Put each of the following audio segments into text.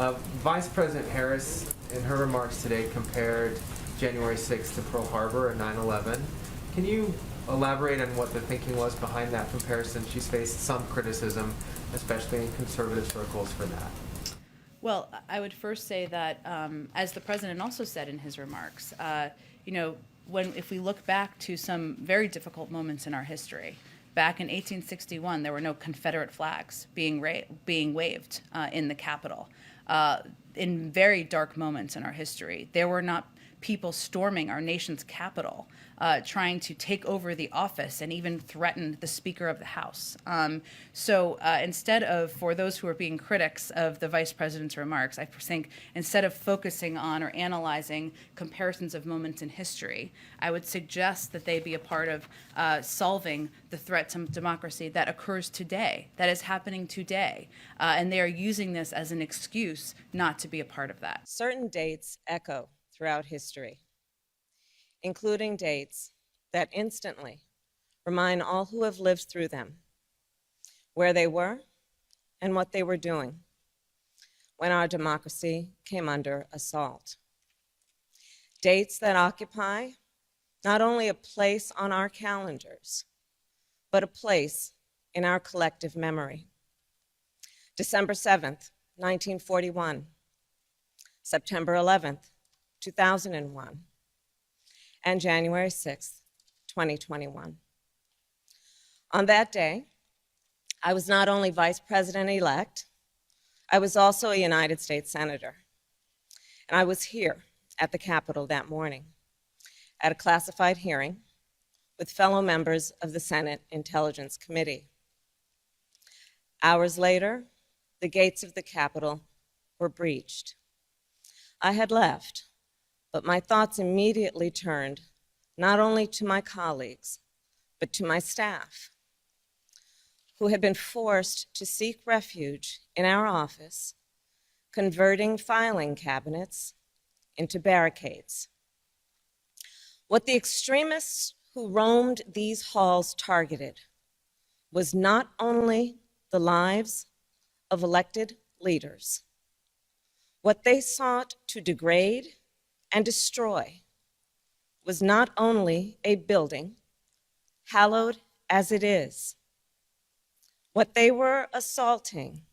Vice President Harris, in her remarks today, compared January 6th to Pearl Harbor and 9/11. Can you elaborate on what the thinking was behind that comparison? She's faced some criticism, especially in conservative circles, for that. Well, I would first say that, as the president also said in his remarks, if we look back to some very difficult moments in our history, back in 1861, there were no Confederate flags being waved in the Capitol. In very dark moments in our history, there were not people storming our nation's capital, trying to take over the office and even threaten the Speaker of the House. So instead of, for those who are being critics of the Vice President's remarks, I think instead of focusing on or analyzing comparisons of moments in history, I would suggest that they be a part of solving the threat to democracy that occurs today, that is happening today. And they are using this as an excuse not to be a part of that. Certain dates echo throughout history, including dates that instantly remind all who have lived through them where they were and what they were doing when our democracy came under assault. Dates that occupy not only a place on our calendars, but a place in our collective memory. December 7th, 1941, September 11th, 2001, and January 6th, 2021. On that day, I was not only Vice President-elect, I was also a United States Senator. And I was here at the Capitol that morning at a classified hearing with fellow members of the Senate Intelligence Committee. Hours later, the gates of the Capitol were breached. I had left, but my thoughts immediately turned not only to my colleagues, but to my staff, who had been forced to seek refuge in our office, converting filing cabinets into barricades. What the extremists who roamed these halls targeted was not only the lives of elected leaders. What they sought to degrade and destroy was not only a building, hallowed as it is. What they were assaulting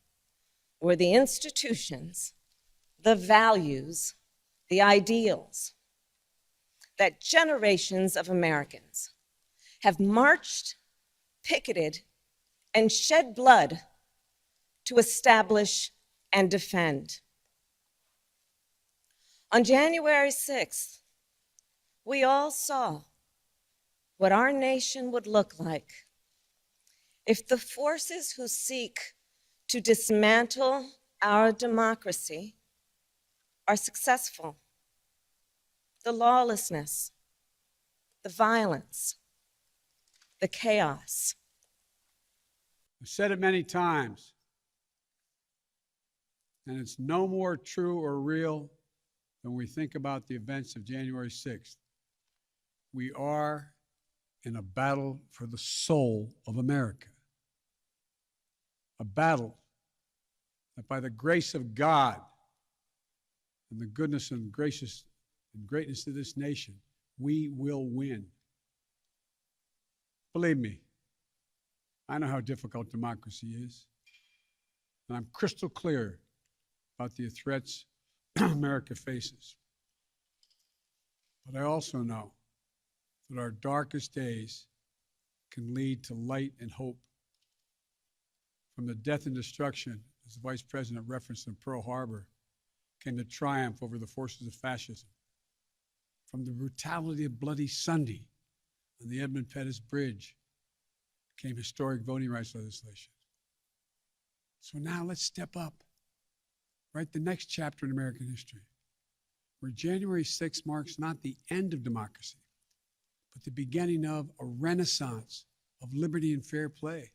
were the institutions, the values, the ideals that generations of Americans have marched, picketed, and shed blood to establish and defend. On January 6th, we all saw what our nation would look like if the forces who seek to dismantle our democracy are successful. The lawlessness, the violence, the chaos. I've said it many times, and it's no more true or real when we think about the events of January 6th. We are in a battle for the soul of America. A battle that by the grace of God and the goodness and greatness of this nation, we will win. Believe me, I know how difficult democracy is, and I'm crystal clear about the threats America faces. But I also know that our darkest days can lead to light and hope. From the death and destruction, as the Vice President referenced in Pearl Harbor, came the triumph over the forces of fascism. From the brutality of Bloody Sunday on the Edmund Pettus Bridge came historic voting rights legislation. So now let's step up, write the next chapter in American history, where January 6th marks not the end of democracy, but the beginning of a renaissance of liberty and fair play.